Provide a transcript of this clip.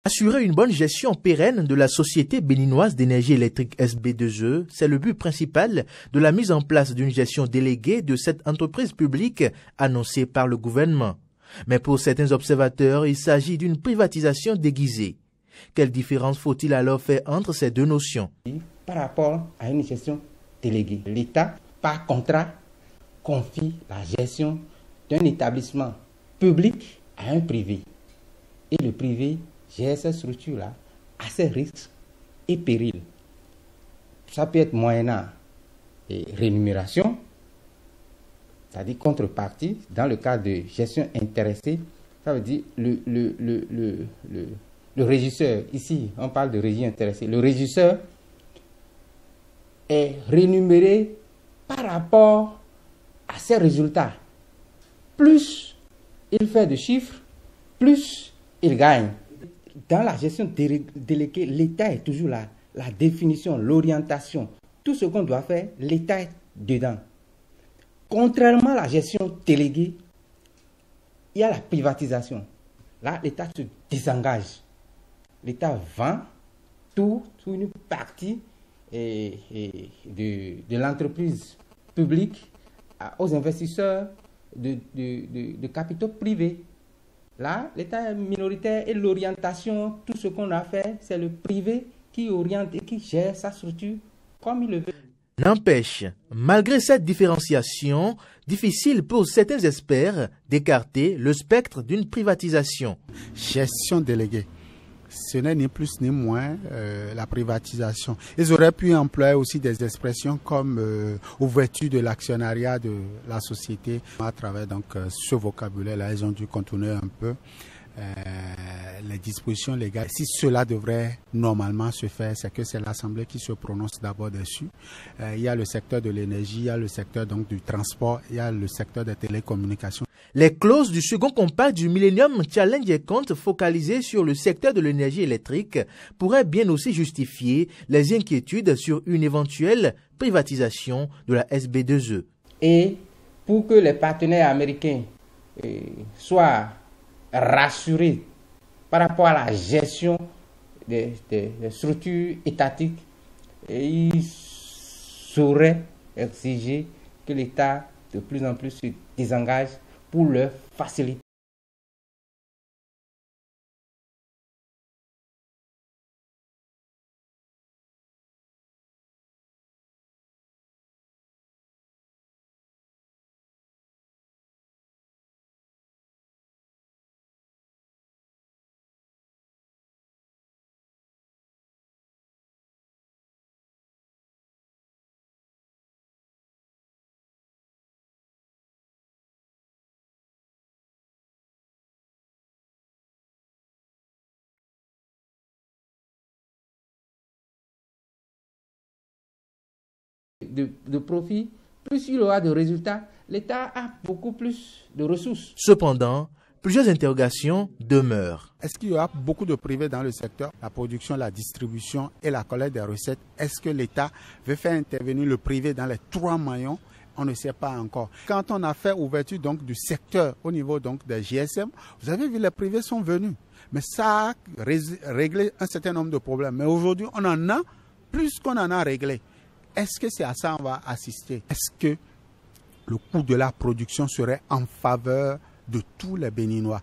Assurer une bonne gestion pérenne de la Société béninoise d'énergie électrique SB2E, c'est le but principal de la mise en place d'une gestion déléguée de cette entreprise publique annoncée par le gouvernement. Mais pour certains observateurs, il s'agit d'une privatisation déguisée. Quelle différence faut-il alors faire entre ces deux notions? Par rapport à une gestion déléguée, l'État, par contrat, confie la gestion d'un établissement public à un privé. Et le privé gère cette structure-là à ses risques et périls. Ça peut être moyennant rémunération, c'est-à-dire contrepartie, dans le cas de gestion intéressée, ça veut dire le régisseur, ici on parle de régie intéressée, le régisseur est rémunéré par rapport à ses résultats. Plus il fait de chiffres, plus il gagne. Dans la gestion déléguée, l'État est toujours là. La définition, l'orientation, tout ce qu'on doit faire, l'État est dedans. Contrairement à la gestion déléguée, il y a la privatisation. Là, l'État se désengage. L'État vend toute une partie de l'entreprise publique aux investisseurs de capitaux privés. Là, l'État est minoritaire et l'orientation, tout ce qu'on a fait, c'est le privé qui oriente et qui gère sa structure comme il le veut. N'empêche, malgré cette différenciation, difficile pour certains experts d'écarter le spectre d'une privatisation. Gestion déléguée, ce n'est ni plus ni moins la privatisation. Ils auraient pu employer aussi des expressions comme ouverture de l'actionnariat de la société. À travers donc ce vocabulaire-là, ils ont dû contourner un peu les dispositions légales. Si cela devrait normalement se faire, c'est que c'est l'Assemblée qui se prononce d'abord dessus. Il y a le secteur de l'énergie, il y a le secteur donc du transport, il y a le secteur des télécommunications. Les clauses du second compact du Millennium Challenge compte focalisées sur le secteur de l'énergie électrique pourraient bien aussi justifier les inquiétudes sur une éventuelle privatisation de la SB2E. Et pour que les partenaires américains soient rassurés par rapport à la gestion des structures étatiques, ils sauraient exiger que l'État de plus en plus se désengage pour leur faciliter. De profit, plus il aura de résultats, l'État a beaucoup plus de ressources. Cependant, plusieurs interrogations demeurent. Est-ce qu'il y aura beaucoup de privés dans le secteur? La production, la distribution et la collecte des recettes. Est-ce que l'État veut faire intervenir le privé dans les trois maillons? On ne sait pas encore. Quand on a fait ouverture donc du secteur au niveau donc des GSM, vous avez vu, les privés sont venus. Mais ça a réglé un certain nombre de problèmes. Mais aujourd'hui, on en a plus qu'on en a réglé. Est-ce que c'est à ça qu'on va assister? Est-ce que le coût de la production serait en faveur de tous les Béninois?